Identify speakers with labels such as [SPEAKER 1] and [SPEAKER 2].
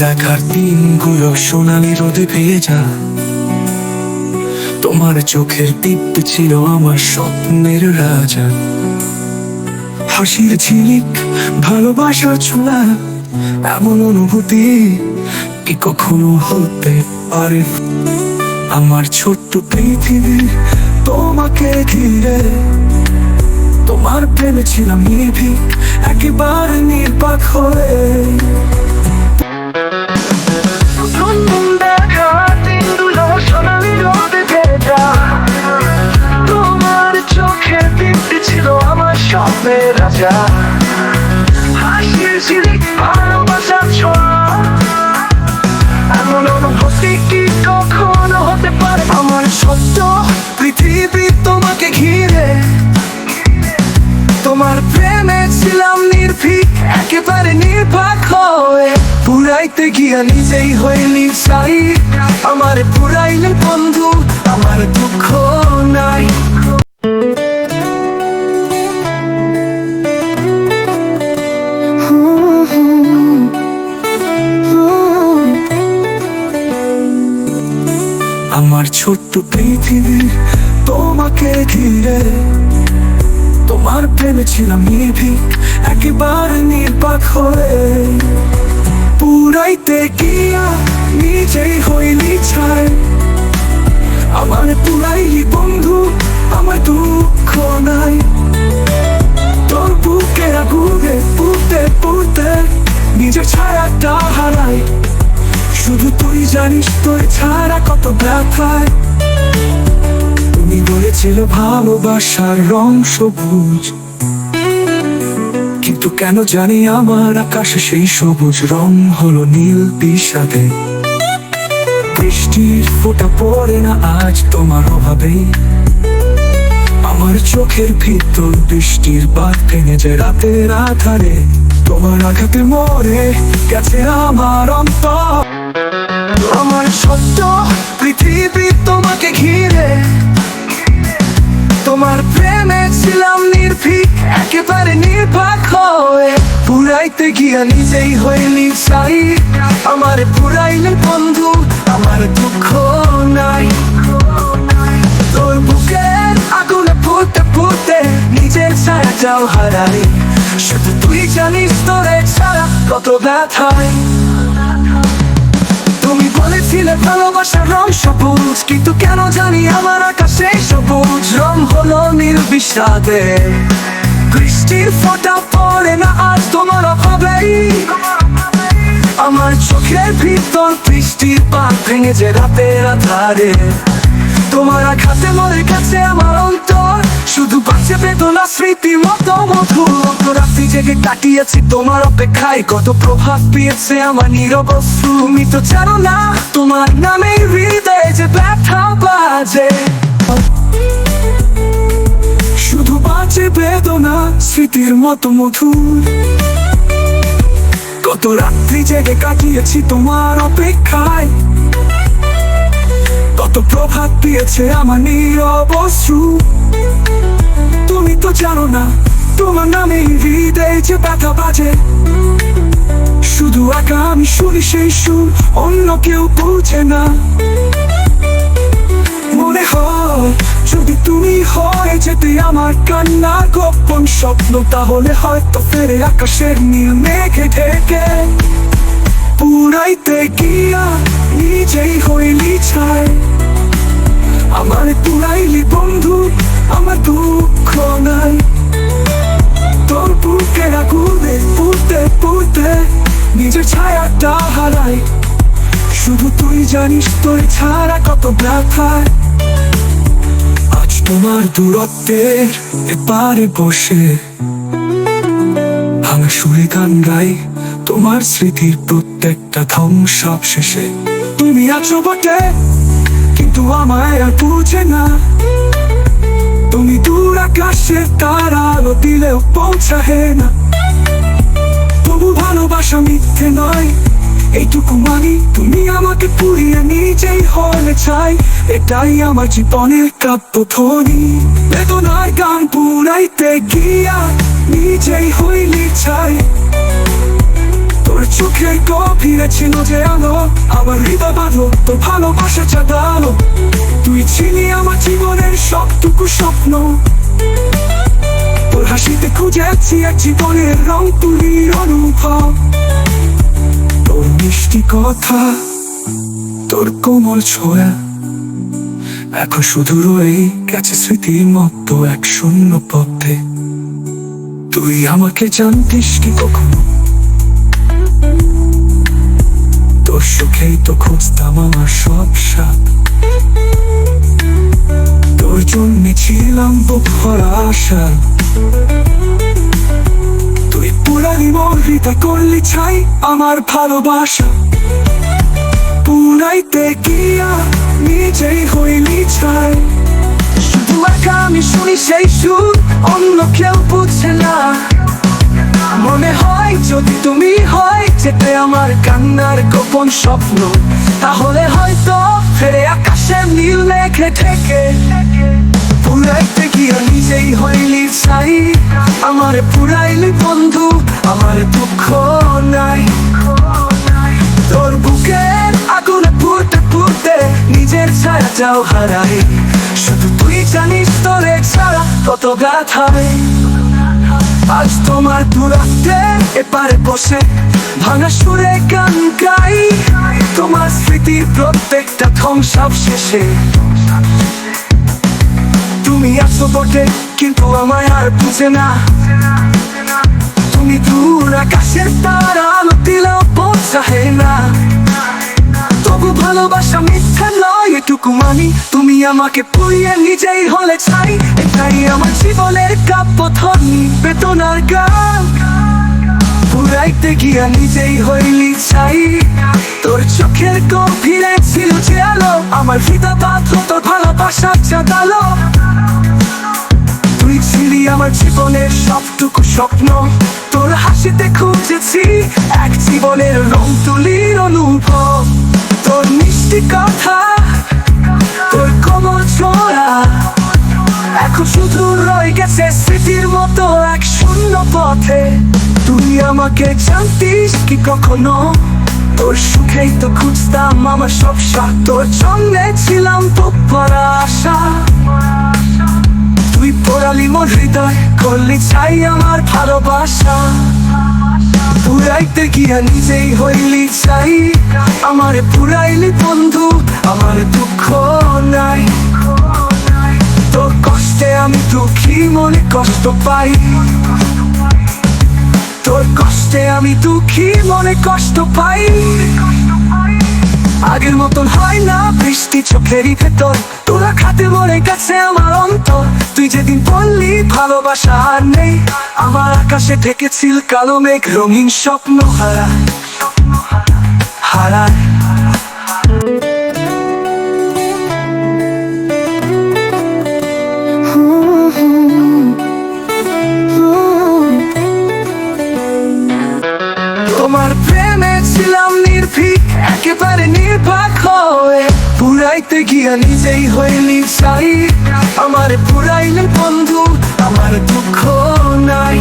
[SPEAKER 1] দেখার দিনগুলো সোনালি রোদে ভেজা। তোমার চোখের দীপ্তি ছিল আমার স্বপ্নের রাজা। হাসির ঝিলিক, ভালোবাসার ছোঁয়া, এমন অনুভূতি কি কখনো হতে পারে? আমার ছোট্ট পৃথিবী তোমাকে ঘিরে, তোমার প্রেমে ছিলাম নির্ভীক, একেবারে নির্বাক হয়ে। তোমার চোখে দীপ্তি ছিল আমার স্বপ্নের রাজা। হাসির ঝিলিক, ভালোবাসার ছোঁয়া, এমন অনুভূতি কি কখনো হতে পারে? আমার ছোট্ট পৃথিবী তোমাকে ঘিরে, তোমার প্রেমে ছিলাম নির্ভীক, একেবারে নির্বাক হয়ে। পুরাইতে গিয়া নিজেই হইলি সাই, আমার পুরাইলে বন্ধু, আমার দুঃখ নাই। আমার ছোট্ট পৃথিবী তোমাকে ঘিরে, তোমার প্রেমে ছিলাম নির্ভীক, একেবারে নির্বাক হয়ে। পুরাইতে গিয়া নিজেই হইলি ছাই, আমার পুরাইলি বন্ধু, আমার দুঃখ নাই। তোর বুকে আগুনে পুড়তে পুড়তে নিজের ছায়াটা হারাই। শুধু তুই জানিস তোর ছাড়া কত ব্যথায়। তুমি বলেছিল ভালোবাসার রং সবুজ, কিন্তু কেন জানি আমার আকাশে সেই সবুজ রং হলো নীল বিষাদে। বৃষ্টির ফোঁটা পড়ে না আজ তোমার অভাবে, আমার চোখের ভিতর বৃষ্টির বাঁধ ভেঙে যে রাতের আধারে। তোমার আঘাতে মরে গেছে আমার অন্তর। আমার ছোট্ট পৃথিবী তোমাকে ঘিরে, তোমার প্রেমে ছিলাম নির্ভীক, একেবারে নির্বাক হয়ে। পুরাইতে গিয়া নিজেই হইলি সাই, আমার পুরাইলে বন্ধু, আমার দুঃখ নাই। তোর বুকের আগুনে পুড়তে পুড়তে নিজের ছায়াটাও হারাই। শুধু তুই জানিস তোরে ছাড়া কত ব্যথায়। তুমি বলেছিলে ভালোবাসার রং সবুজ, কিন্তু কেন জানি আমার আকাশে সবুজ রং হলো নীল বিষাদে। বৃষ্টির ফোঁটা পড়ে না আজ তোমার অভাবেই, আমার চোখের ভিতর বৃষ্টির বাঁধ ভেঙে যে রাতের আধারে। তোমার আঘাতে মরে গেছে আমার অন্তর, শুধু বাঁচে বেদনা স্মৃতির মতো মধুর। রাত্রি জেগে কাটিয়েছি তোমার অপেক্ষায়, কত প্রভাব পেয়েছে আমার নীরব অশ্রু। তুমি তো জানো না তোমার নামে হৃদয়ে যে ব্যথা বাজে। শুধু বাঁচে বেদনা স্মৃতির মতো মধুর। কত রাত্রি জেগে কাটিয়েছি তোমার অপেক্ষায়, কত প্রভাব পেয়েছে আমার নীরব অশ্রু। তুমি তো জানো না তোমার নামে হৃদয়ে যে ব্যথা বাজে। শুধু একা আমি শুনি সেই সুর, অন্য কেউ বুঝে না। মনে হয় যদি তুমি হয়ে যেতে আমার কান্নার গোপন স্বপ্ন, তাহলে হয়তো ফেরে আকাশের নীল মেঘে ঢেকে। পুরাইতে গিয়া নিজেই হইলি ছাই, আমার পুরাইলি বন্ধু, আমার দুঃখ নাই। তোর বুকে আগুনে পুড়তে পুড়তে নিজের ছায়াটা হারাই। শুধু তুই জানিস তোর ছাড়া কত ব্যথায়। আজ তোমার দূরত্বের এপারে বসে ভাঙা সুরে গান গাই, তোমার স্মৃতির প্রত্যেকটা ধ্বংসাবশেষে। তুমি আছো বটে কিন্তু আমায় আর বুঝে না। তুমি দূর আকাশের তারা আলো দিলেও পৌঁছাহে না। তবু ভালোবাসা মিথ্যে নয় এইটুকু মানি, তুমি আমাকে পুড়িয়ে নিজেই হলে চাই। এটাই আমার জীবনের কাব্যধ্বনি। বেদনার গান পুরাইতে গিয়া নিজেই হইলি ছাই, তোর চোখের গভীরে ছিল যে আলো, আমার হৃদয় বাঁধো তো ভালোবাসা জাগালো। তুই ছিলি আমার জীবনের সবটুকু স্বপ্ন, তোর হাসিতে খুঁজেছি এক জীবনের রং তুলির অনুভব। তোর মিষ্টি কথা, তোর কোমল ছোঁয়া এখন শুধু রয়ে গেছে স্মৃতির মতো এক শূন্য পথে। তুই আমাকে জানতিস কি কখনো, তোর সুখেই তো খুঁজতাম আমার সব স্বাদ। তোর জন্যে ছিলাম বুক ভরা আশা, তুই পুরানি মোর হৃদয় করলি ছাই আমার ভালোবাসা। পুরাইতে গিয়া নিজেই হইলি ছাই, শুধু একা আমি শুনি সেই সুর, অন্য কেউ বুঝছে না। মনে হয় যদি তুমি হয় যেতে আমার কান্নার গোপন স্বপ্ন, তাহলে হয়তো ফেরে আকাশে নীল মেঘে থেকে। পুরাইতে গিয়া নিজেই হইলি ছাই, আমার পুরাইলি বন্ধু, আমার দুঃখ নাই। তোর বুকের আগুনে পুড়তে পুড়তে নিজের ছায়াটাও হারাই, শুধু তুই জানিস তোরে ছাড়া কত ব্যথায়। আজ তোমার দূরত্বে এপারে বসে ভাঙা সুরে গান গাই, তোমার স্মৃতির প্রত্যেকটা ধ্বংসাব শেষে। তুমি আছো বটে কিন্তু আমায় আর বুঝে না, তুমি দূর আকাশের তারা, আলো দিলেও পৌঁছায় না। তবু ভালোবাসা মিথ্যা নয় এটুকু মানি, তুমি আমাকে পুড়িয়ে নিজেই হলে চাই। এটাই আমার জীবনের কাব্য ধ্বনি, বেদনার গান। পুরাইতে গিয়া নিজেই হইলি চাই, তোর চোখের গভীরে ছিল যে আলো, আমার হৃদয় বাঁধলো তোর ভালোবাসা জাগালো। তুই ছিলি আমার জীবনের সবটুকু স্বপ্ন, তোর হাসিতে খুঁজেছি এক জীবনের রং তুলির অনুভব। তোর মিষ্টি কথা, তোর কোমল ছোঁয়া এখন শুধু রয়ে গেছে স্মৃতির মতো এক শূন্য পথে। তুই আমাকে জানতিস কি কখনো, তোর সুখেই তো খুঁজতাম আমার সব স্বাদ। তোর জন্যে ছিলাম বুক ভরা আশা, তুই পোড়ালি মোর হৃদয় করলি চাই আমার ভালোবাসা। পুরাইতে গিয়া নিজেই হইলি চাই, আমারে পুরাইলি বন্ধু, আমার দুঃখ নাই। তোর কষ্টে আমি দুঃখী মনে কষ্ট পাই, তোর কষ্টে আমি দুঃখী মনে কষ্ট পাই। আগের মতন হয় না বৃষ্টি চোখেরই ভেতর, তোরা খাতে মরে গেছে আমার অন্তর। তুই যেদিন বললি ভালোবাসা আর নেই, আমার আকাশে ঢেকেছিল কালো মেঘ, রঙিন স্বপ্ন হারায় হারায়। তোমার প্রেমে ছিলাম নির্ভীক, একেবারে নির্বাক হয়ে। পুরাইতে গিয়া নিজেই হইলি চাই, আমার পুরাইলে বন্ধু, আমার দুঃখ নাই।